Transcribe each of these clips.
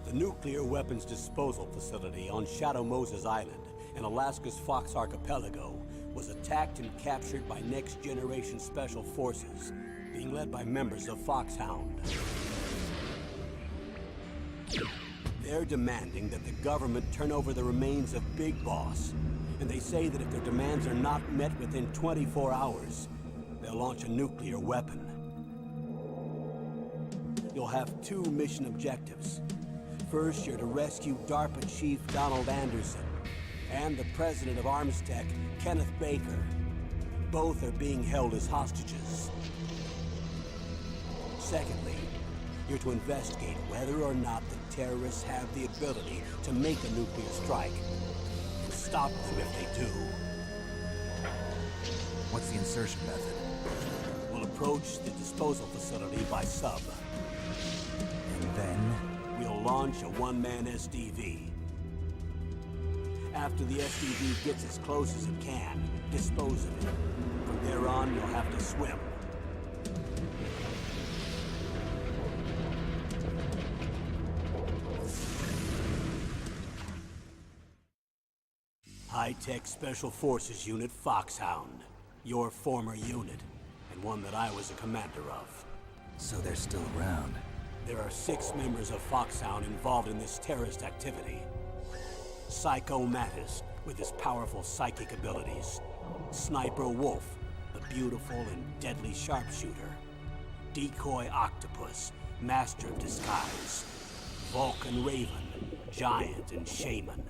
The nuclear weapons disposal facility on Shadow Moses Island in Alaska's Fox Archipelago was attacked and captured by Next Generation Special Forces, being led by members of Foxhound. They're demanding that the government turn over the remains of Big Boss, and they say that if their demands are not met within 24 hours, they'll launch a nuclear weapon. You'll have two mission objectives. First, you're to rescue DARPA Chief Donald Anderson and the president of Armstech, Kenneth Baker. Both are being held as hostages. Secondly, you're to investigate whether or not the terrorists have the ability to make a nuclear strike, and stop them if they do. What's the insertion method? We'll approach the disposal facility by sub. And then? We'll launch a one-man SDV. After the SDV gets as close as it can, dispose of it. From there on, you'll have to swim. High-Tech Special Forces Unit Foxhound. Your former unit, and one that I was a commander of. So they're still around. There are 6 members of Foxhound involved in this terrorist activity. Psycho Mattis, with his powerful psychic abilities. Sniper Wolf, the beautiful and deadly sharpshooter. Decoy Octopus, master of disguise. Vulcan Raven, giant and shaman.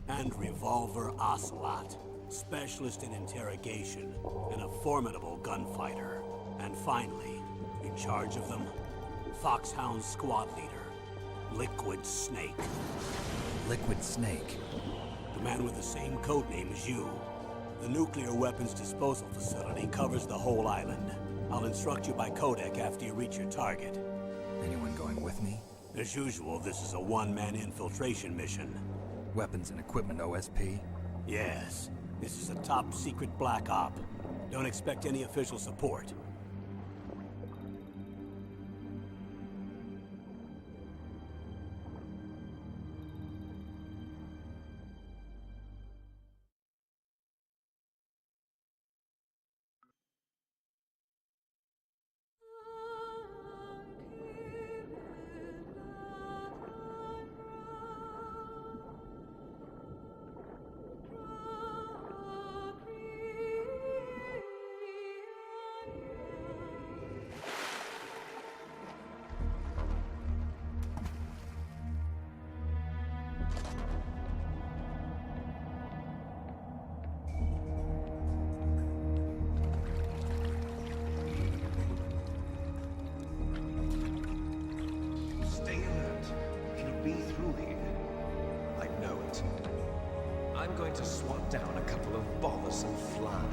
And Revolver Ocelot, specialist in interrogation and a formidable gunfighter. And finally, in charge of them, Foxhound squad leader, Liquid Snake. Liquid Snake? The man with the same codename as you. The nuclear weapons disposal facility covers the whole island. I'll instruct you by codec after you reach your target. Anyone going with me? As usual, this is a one-man infiltration mission. Weapons and equipment OSP? Yes. This is a top-secret black op. Don't expect any official support. I'm going to swat down a couple of bothersome flies.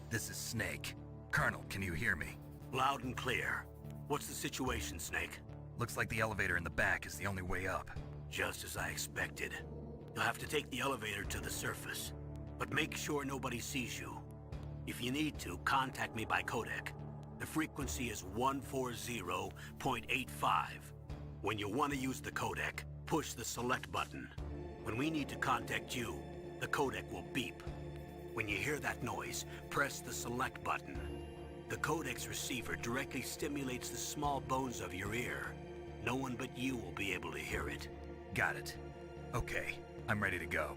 This is Snake. Colonel, can you hear me? Loud and clear. What's the situation, Snake? Looks like the elevator in the back is the only way up. Just as I expected. You'll have to take the elevator to the surface. But make sure nobody sees you. If you need to, contact me by codec. The frequency is 140.85. When you want to use the codec, push the select button. When we need to contact you, the codec will beep. When you hear that noise, press the select button. The codec's receiver directly stimulates the small bones of your ear. No one but you will be able to hear it. Got it. Okay, I'm ready to go.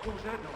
What was that noise?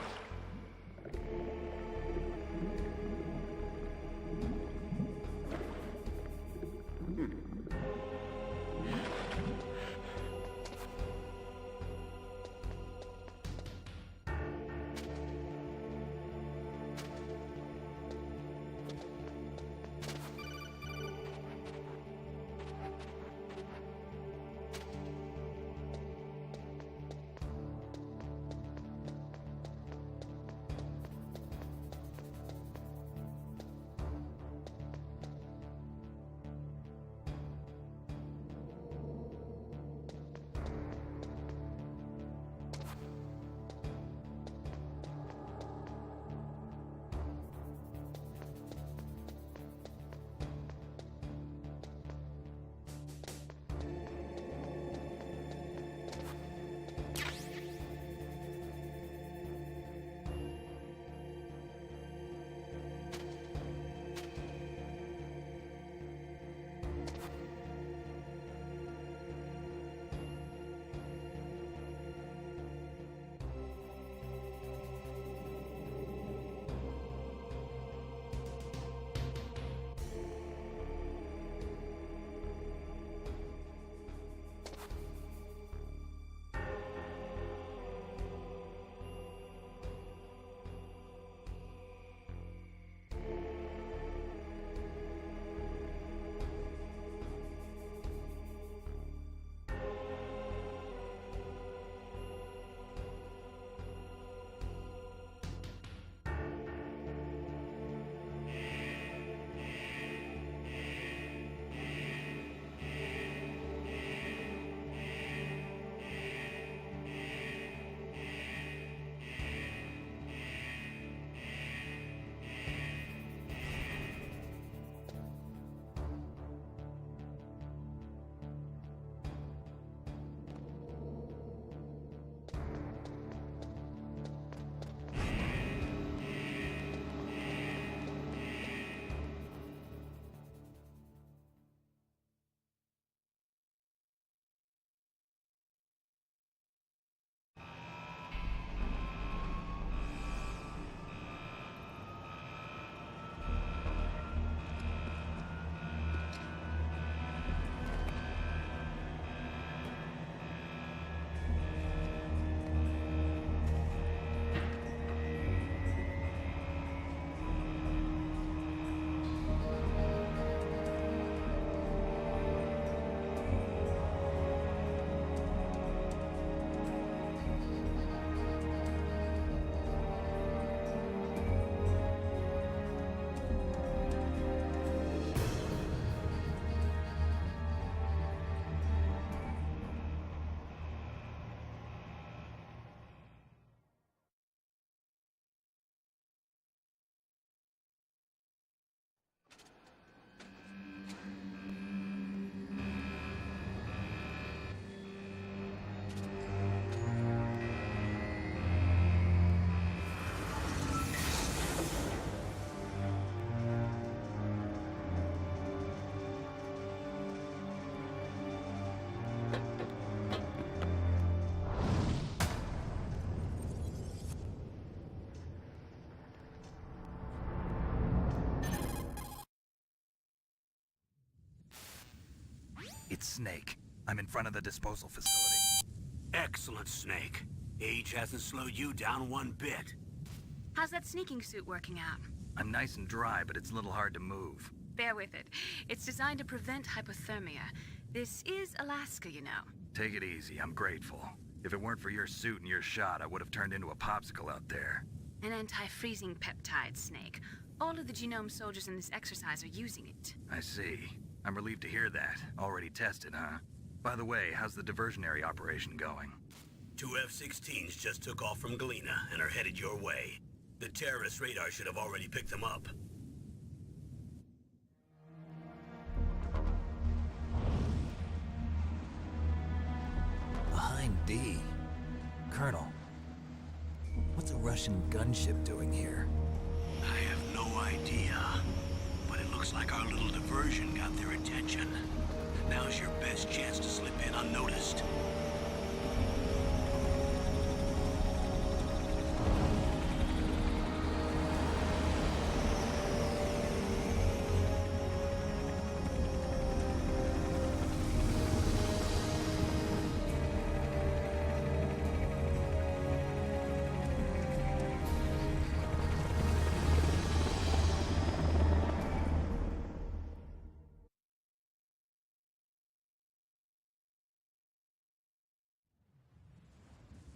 It's Snake. I'm in front of the disposal facility. Excellent, Snake. Age hasn't slowed you down one bit. How's that sneaking suit working out? I'm nice and dry, but it's a little hard to move. Bear with it. It's designed to prevent hypothermia. This is Alaska, you know. Take it easy, I'm grateful. If it weren't for your suit and your shot, I would have turned into a popsicle out there. An anti-freezing peptide, Snake. All of the genome soldiers in this exercise are using it. I see. I'm relieved to hear that. Already tested, huh? By the way, how's the diversionary operation going? 2 F-16s just took off from Galena and are headed your way. The terrorist radar should have already picked them up. Behind D. Colonel, what's a Russian gunship doing here? I have no idea, but it looks like our little diversion got their attention. Now's your best chance to slip in unnoticed.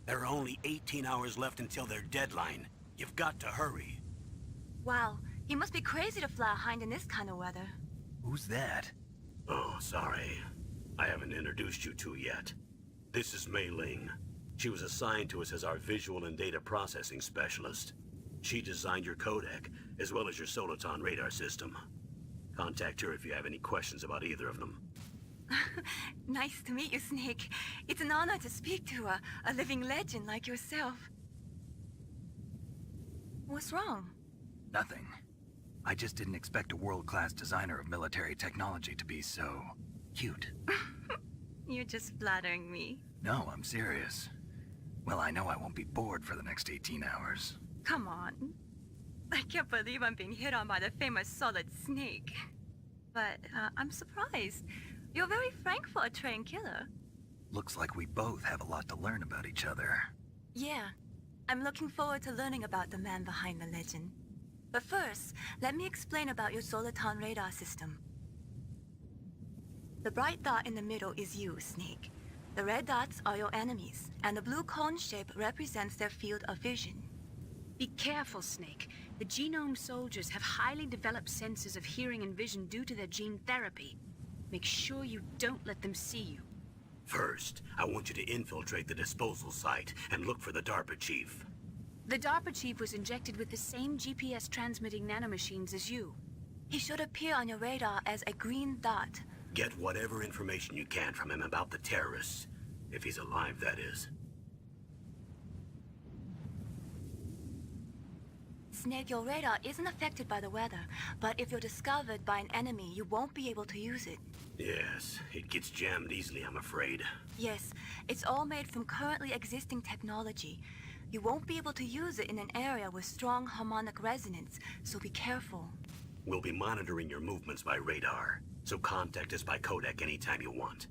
There are only 18 hours left until their deadline. You've got to hurry. Wow, he must be crazy to fly a hind in this kind of weather. Who's that? Oh, sorry. I haven't introduced you to yet. This is Mei Ling. She was assigned to us as our visual and data processing specialist. She designed your codec, as well as your Soliton radar system. Contact her if you have any questions about either of them. Nice to meet you, Snake. It's an honor to speak to a living legend like yourself. What's wrong? Nothing. I just didn't expect a world-class designer of military technology to be so cute. You're just flattering me. No, I'm serious. Well, I know I won't be bored for the next 18 hours. Come on. I can't believe I'm being hit on by the famous Solid Snake. But I'm surprised. You're very frank for a trained killer. Looks like we both have a lot to learn about each other. Yeah. I'm looking forward to learning about the man behind the legend. But first, let me explain about your Soliton radar system. The bright dot in the middle is you, Snake. The red dots are your enemies, and the blue cone shape represents their field of vision. Be careful, Snake. The genome soldiers have highly developed senses of hearing and vision due to their gene therapy. Make sure you don't let them see you. First, I want you to infiltrate the disposal site and look for the DARPA chief. The DARPA chief was injected with the same GPS transmitting nanomachines as you. He should appear on your radar as a green dot. Get whatever information you can from him about the terrorists. If he's alive, that is. Snake, your radar isn't affected by the weather, but if you're discovered by an enemy, you won't be able to use it. Yes, it gets jammed easily, I'm afraid. Yes, it's all made from currently existing technology. You won't be able to use it in an area with strong harmonic resonance, so be careful. We'll be monitoring your movements by radar, so contact us by codec anytime you want.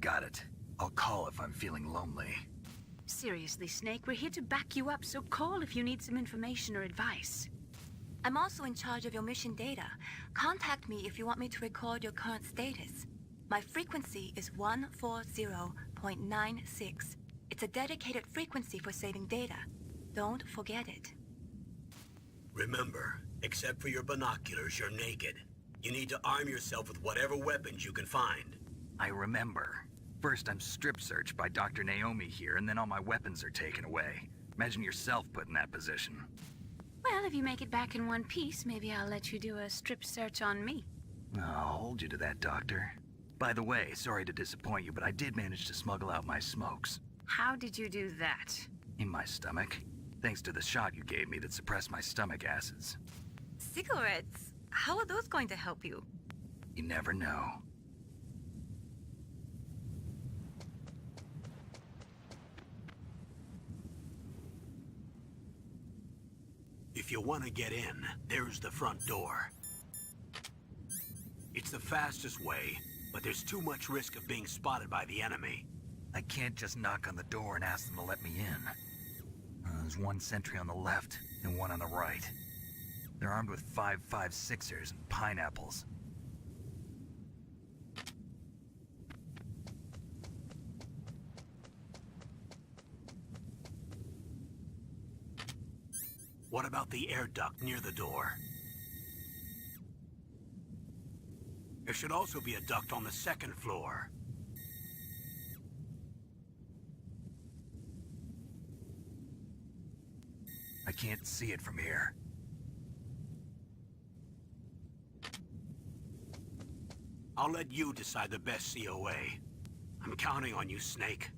Got it. I'll call if I'm feeling lonely. Seriously, Snake, we're here to back you up, so call if you need some information or advice. I'm also in charge of your mission data. Contact me if you want me to record your current status. My frequency is 140.96. It's a dedicated frequency for saving data. Don't forget it. Remember, except for your binoculars, you're naked. You need to arm yourself with whatever weapons you can find. I remember. First, I'm strip-searched by Dr. Naomi here, and then all my weapons are taken away. Imagine yourself put in that position. Well, if you make it back in one piece, maybe I'll let you do a strip search on me. I'll hold you to that, Doctor. By the way, sorry to disappoint you, but I did manage to smuggle out my smokes. How did you do that? In my stomach. Thanks to the shot you gave me that suppressed my stomach acids. Cigarettes? How are those going to help you? You never know. If you want to get in, there's the front door. It's the fastest way, but there's too much risk of being spotted by the enemy. I can't just knock on the door and ask them to let me in. There's one sentry on the left and one on the right. They're armed with 5.56ers and pineapples. What about the air duct near the door? There should also be a duct on the second floor. I can't see it from here. I'll let you decide the best COA. I'm counting on you, Snake.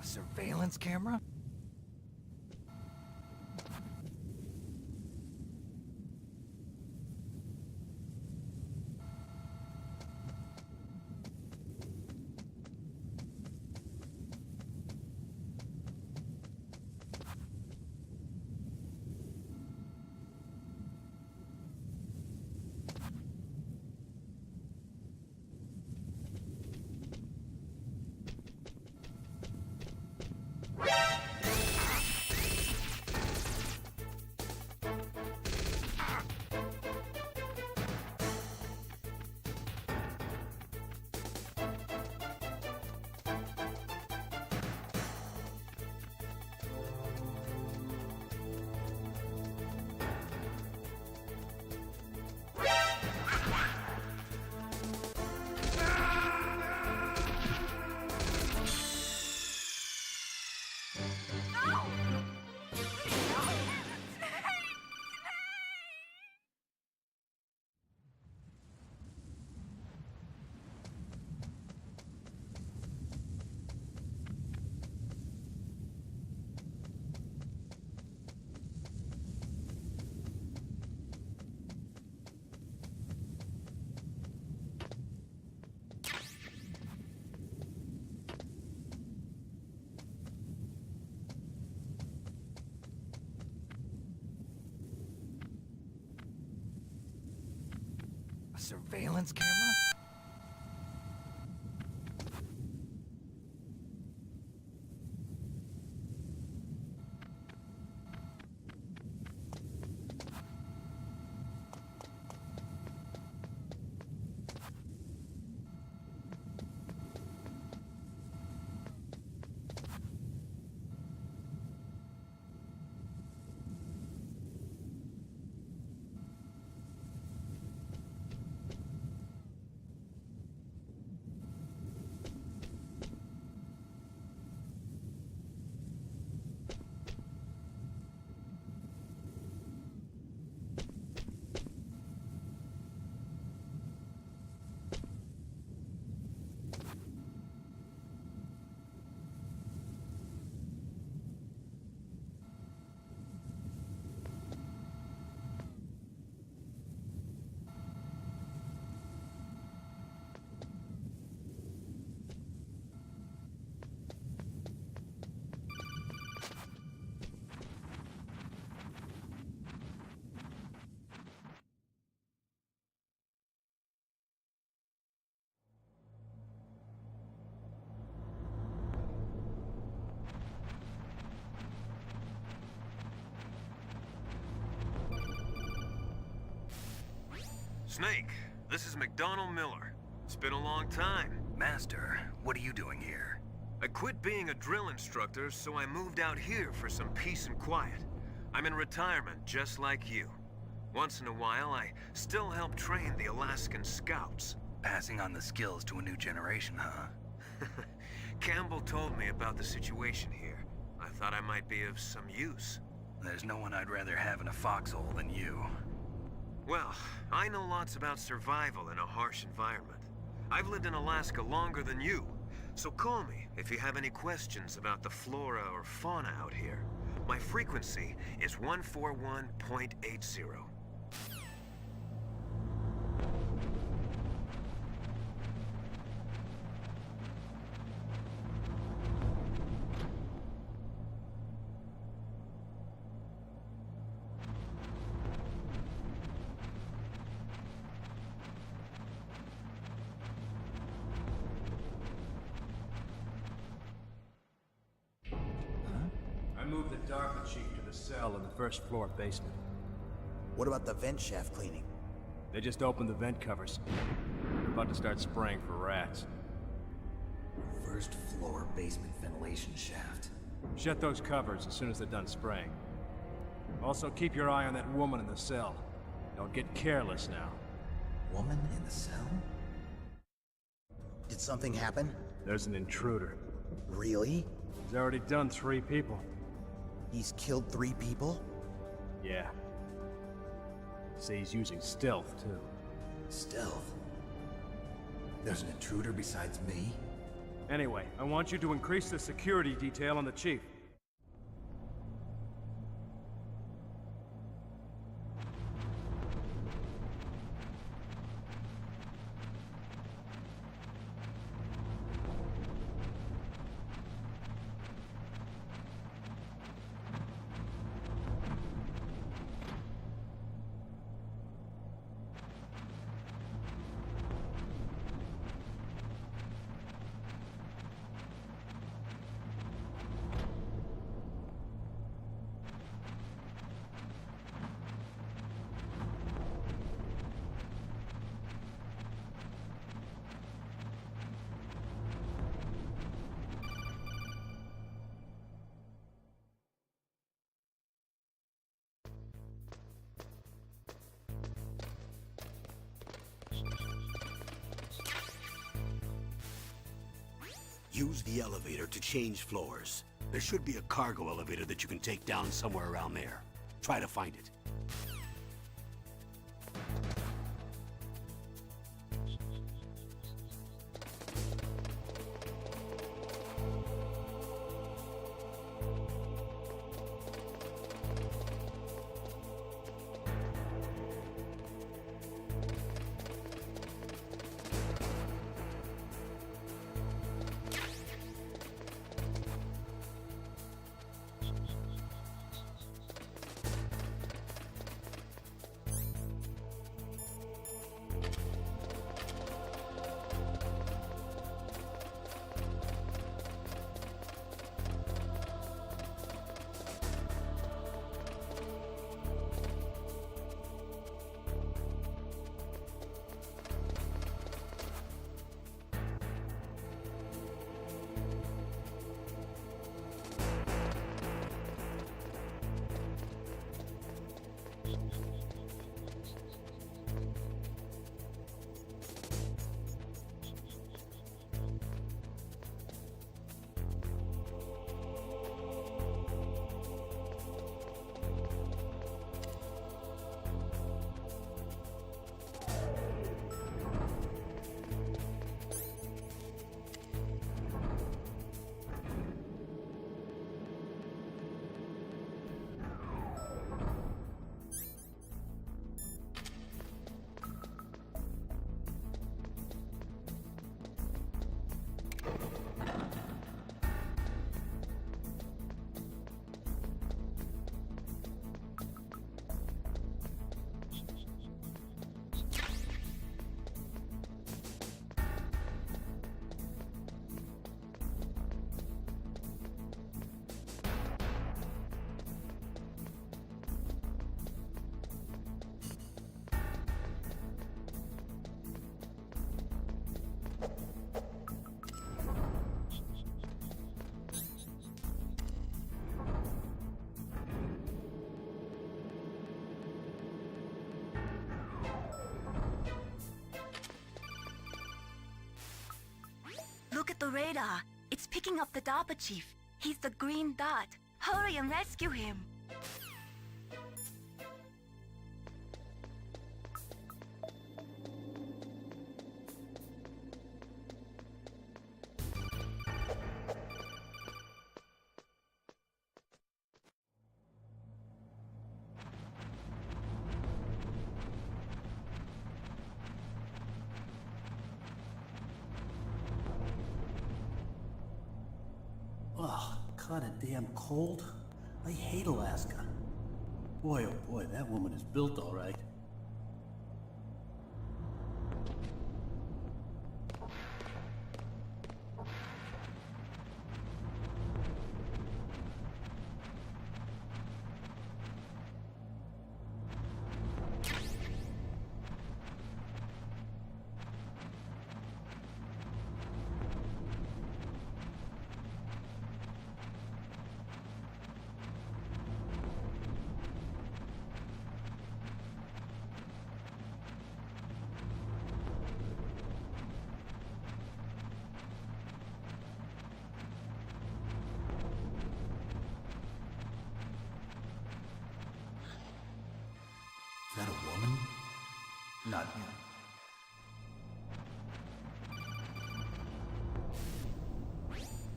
A surveillance camera? A surveillance camera? Snake, this is McDonald Miller. It's been a long time. Master, what are you doing here? I quit being a drill instructor, so I moved out here for some peace and quiet. I'm in retirement, just like you. Once in a while, I still help train the Alaskan Scouts. Passing on the skills to a new generation, huh? Campbell told me about the situation here. I thought I might be of some use. There's no one I'd rather have in a foxhole than you. Well, I know lots about survival in a harsh environment. I've lived in Alaska longer than you, so call me if you have any questions about the flora or fauna out here. My frequency is 141.80. I moved the DARPA chief to the cell in the first floor basement. What about the vent shaft cleaning? They just opened the vent covers. They're about to start spraying for rats. First floor basement ventilation shaft. Shut those covers as soon as they're done spraying. Also, keep your eye on that woman in the cell. Don't get careless now. Woman in the cell? Did something happen? There's an intruder. Really? He's already done 3 people. He's killed 3 people? Yeah. See, he's using stealth, too. Stealth? There's an intruder besides me? Anyway, I want you to increase the security detail on the chief. Use the elevator to change floors. There should be a cargo elevator that you can take down somewhere around there. Try to find it. radar. It's picking up the DARPA chief. He's the green dot. Hurry and rescue him. Ugh, kinda damn cold. I hate Alaska. Boy, oh boy, that woman is built all right. Is that a woman? Not yet.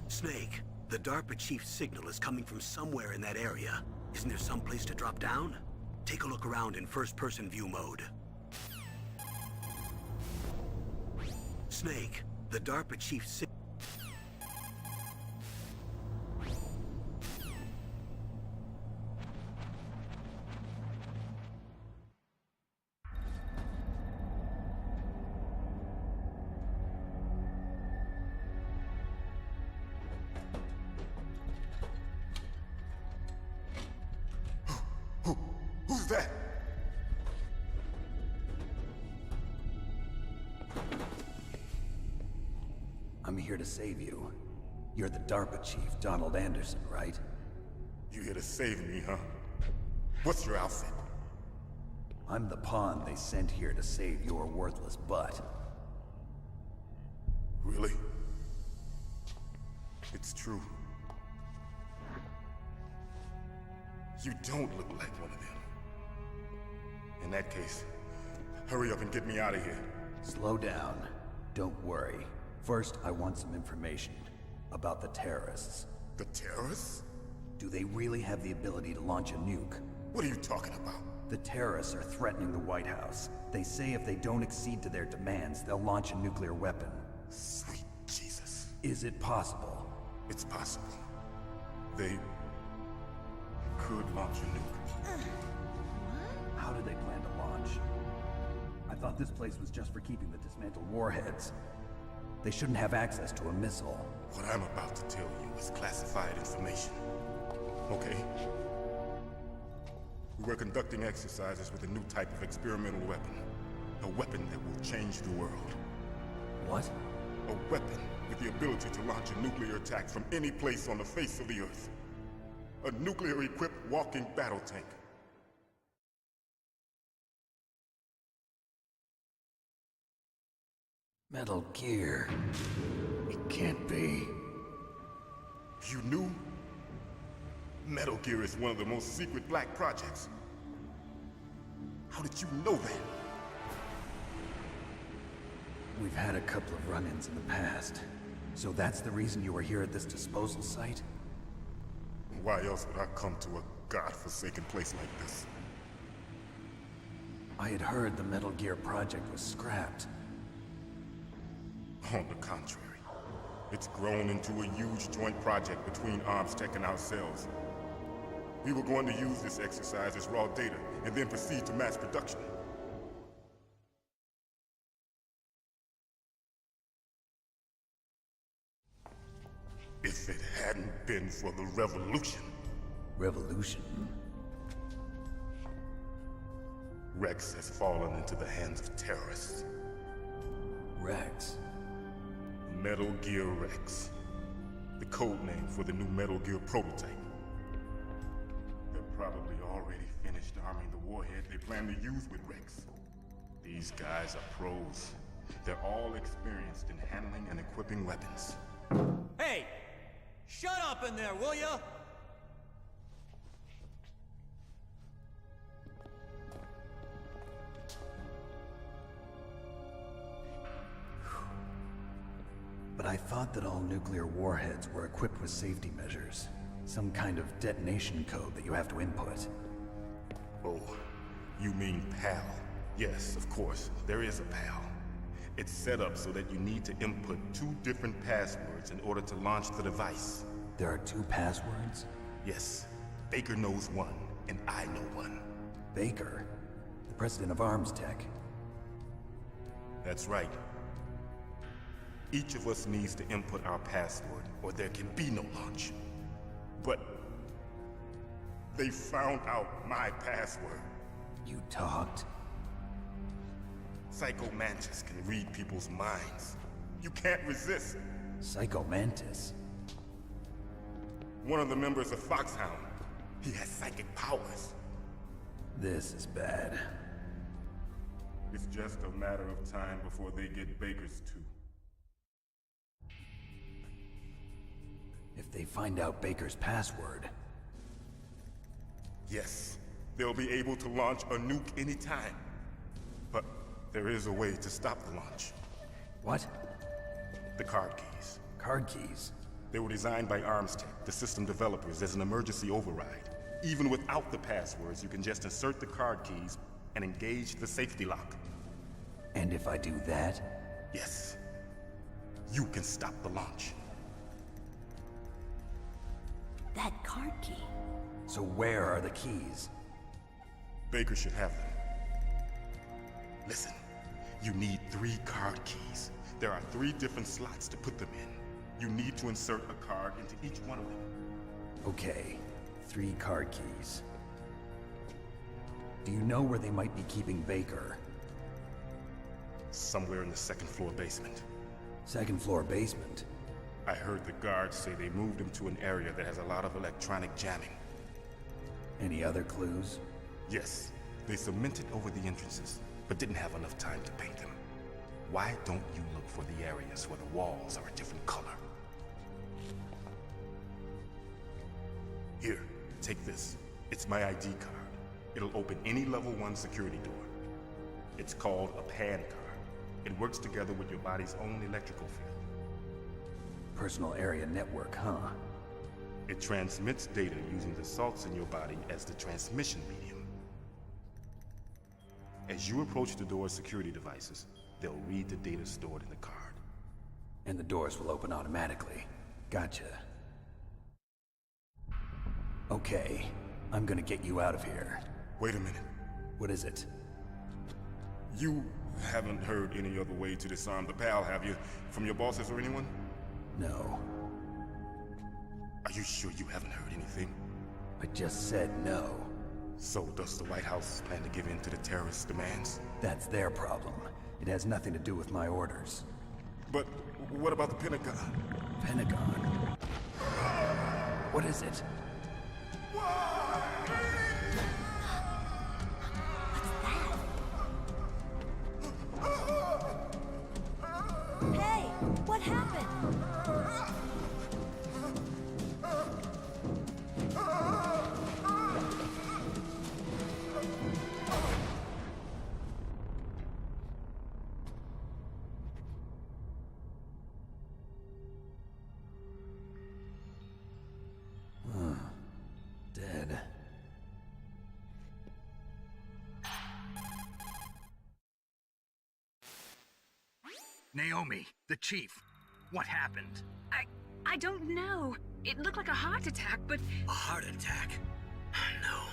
Snake, the DARPA chief's signal is coming from somewhere in that area. Isn't there some place to drop down? Take a look around in first-person view mode. Snake, the DARPA chief's signal... Who's that? I'm here to save you. You're the DARPA chief, Donald Anderson, right? You here to save me, huh? What's your outfit? I'm the pawn they sent here to save your worthless butt. Really? It's true. You don't look like one of them. In that case, hurry up and get me out of here. Slow down. Don't worry. First, I want some information about the terrorists. The terrorists? Do they really have the ability to launch a nuke? What are you talking about? The terrorists are threatening the White House. They say if they don't accede to their demands, they'll launch a nuclear weapon. Sweet Jesus. Is it possible? It's possible. They could launch a nuke. How do they plan to launch? I thought this place was just for keeping the dismantled warheads. They shouldn't have access to a missile. What I'm about to tell you is classified information. Okay? We were conducting exercises with a new type of experimental weapon. A weapon that will change the world. What? A weapon with the ability to launch a nuclear attack from any place on the face of the Earth. A nuclear-equipped walking battle tank. Metal Gear. It can't be. You knew? Metal Gear is one of the most secret black projects. How did you know that? We've had a couple of run-ins in the past. So that's the reason you were here at this disposal site? Why else would I come to a godforsaken place like this? I had heard the Metal Gear project was scrapped. On the contrary. It's grown into a huge joint project between ArmsTech and ourselves. We were going to use this exercise as raw data, and then proceed to mass production. If it hadn't been for the revolution... Revolution? Rex has fallen into the hands of terrorists. Rex? Metal Gear Rex. The code name for the new Metal Gear prototype. They're probably already finished arming the warhead they plan to use with Rex. These guys are pros. They're all experienced in handling and equipping weapons. Hey! Shut up in there, will ya? But I thought that all nuclear warheads were equipped with safety measures. Some kind of detonation code that you have to input. Oh, you mean PAL? Yes, of course, there is a PAL. It's set up so that you need to input 2 different passwords in order to launch the device. There are 2 passwords? Yes, Baker knows one, and I know one. Baker? The president of Arms Tech? That's right. Each of us needs to input our password, or there can be no launch. But they found out my password. You talked? Psycho Mantis can read people's minds. You can't resist. Psycho Mantis? One of the members of Foxhound. He has psychic powers. This is bad. It's just a matter of time before they get Baker's too. If they find out Baker's password... Yes, they'll be able to launch a nuke anytime. But there is a way to stop the launch. What? The card keys. Card keys? They were designed by Arms Tech, the system developers, as an emergency override. Even without the passwords, you can just insert the card keys and engage the safety lock. And if I do that? Yes. You can stop the launch. That card key. So where are the keys? Baker should have them. Listen, you need 3 card keys. There are 3 different slots to put them in. You need to insert a card into each one of them. Okay, 3 card keys. Do you know where they might be keeping Baker? Somewhere in the 2nd floor basement. 2nd floor basement? I heard the guards say they moved him to an area that has a lot of electronic jamming. Any other clues? Yes. They cemented over the entrances, but didn't have enough time to paint them. Why don't you look for the areas where the walls are a different color? Here, take this. It's my ID card. It'll open any level 1 security door. It's called a PAN card. It works together with your body's own electrical field. Personal area network, huh? It transmits data using the salts in your body as the transmission medium. As you approach the door's security devices, they'll read the data stored in the card. And the doors will open automatically. Gotcha. Okay, I'm gonna get you out of here. Wait a minute. What is it? You haven't heard any other way to disarm the PAL, have you? From your bosses or anyone? No. Are you sure you haven't heard anything? I just said no. So does the White House plan to give in to the terrorists' demands? That's their problem. It has nothing to do with my orders. But what about the Pentagon? Pentagon? What is it? Hey, what happened? Dead. Naomi, the chief. What happened? I don't know. It looked like a heart attack, but... A heart attack? No.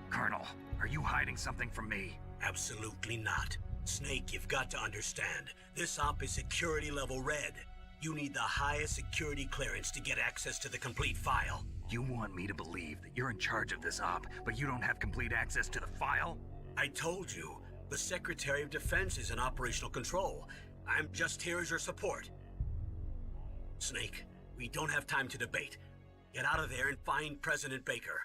Colonel, are you hiding something from me? Absolutely not. Snake, you've got to understand. This op is security level red. You need the highest security clearance to get access to the complete file. You want me to believe that you're in charge of this op, but you don't have complete access to the file? I told you, the Secretary of Defense is in operational control. I'm just here as your support. Snake, we don't have time to debate. Get out of there and find President Baker.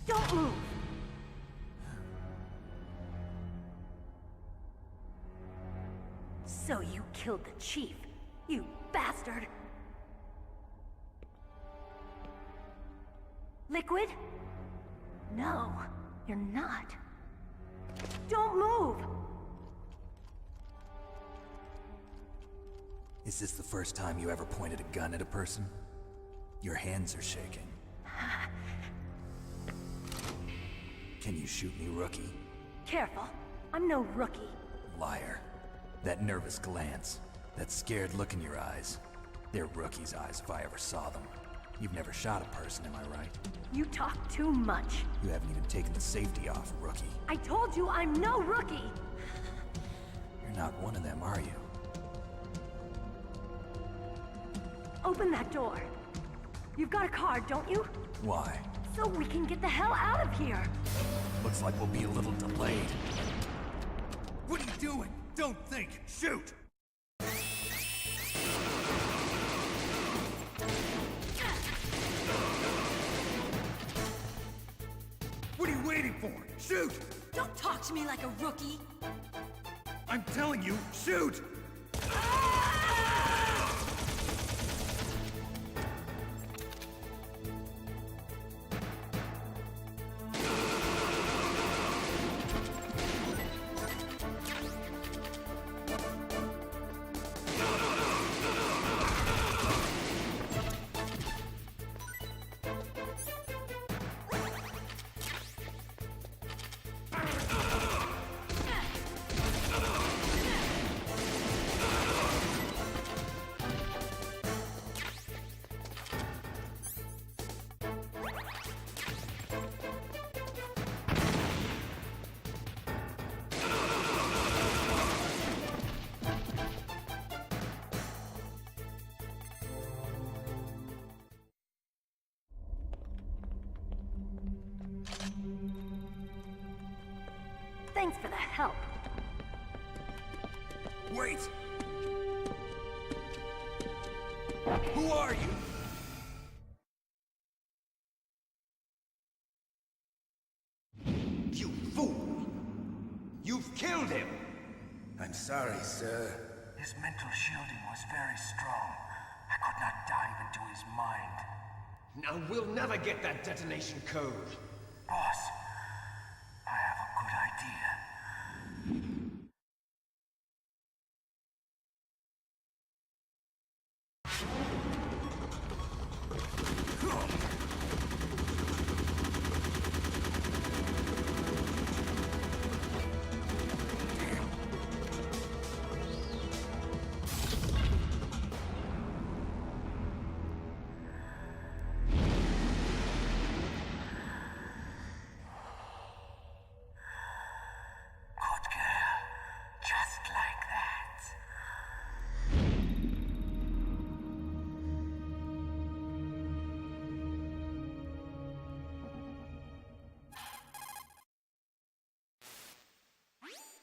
Don't move! So you killed the chief, you bastard! Liquid? No, you're not. Don't move! Is this the first time you ever pointed a gun at a person? Your hands are shaking. Can you shoot me, rookie? Careful, I'm no rookie. Liar. That nervous glance, that scared look in your eyes. They're rookie's eyes if I ever saw them. You've never shot a person, am I right? You talk too much. You haven't even taken the safety off, rookie. I told you I'm no rookie! You're not one of them, are you? Open that door. You've got a card, don't you? Why? So we can get the hell out of here! Looks like we'll be a little delayed. What are you doing? Don't think! Shoot! What are you waiting for? Shoot! Don't talk to me like a rookie! I'm telling you, shoot! Thanks for the help. Wait! Who are you? You fool! You've killed him! I'm sorry, sir. His mental shielding was very strong. I could not dive into his mind. Now we'll never get that detonation code. Boss, I have a good idea.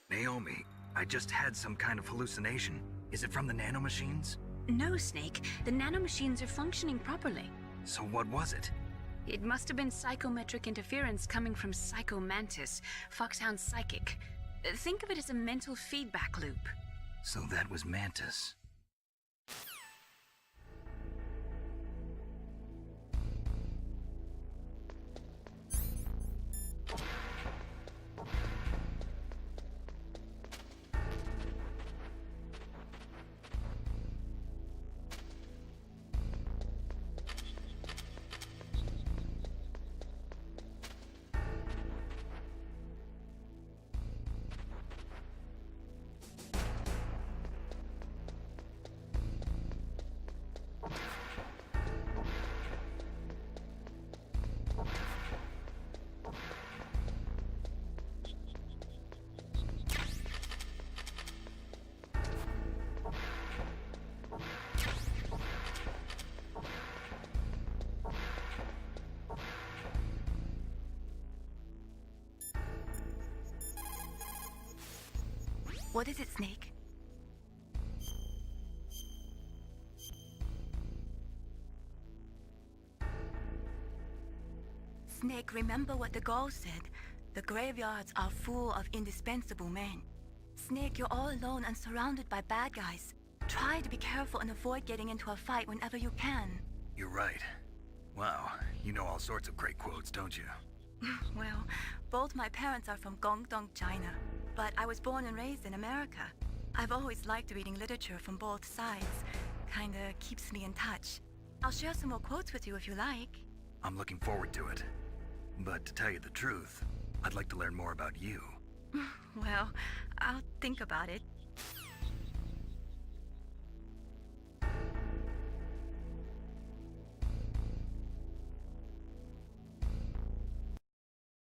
Naomi, I just had some kind of hallucination. Is it from the nanomachines? No, Snake. The nanomachines are functioning properly. So what was it? It must have been psychometric interference coming from Psycho Mantis, Foxhound's psychic. Think of it as a mental feedback loop. So that was Mantis. What is it, Snake? Snake, remember what the Gaul said. The graveyards are full of indispensable men. Snake, you're all alone and surrounded by bad guys. Try to be careful and avoid getting into a fight whenever you can. You're right. Wow, you know all sorts of great quotes, don't you? Well, both my parents are from Guangdong, China, but I was born and raised in America. I've always liked reading literature from both sides. Kinda keeps me in touch. I'll share some more quotes with you if you like. I'm looking forward to it. But to tell you the truth, I'd like to learn more about you. Well, I'll think about it.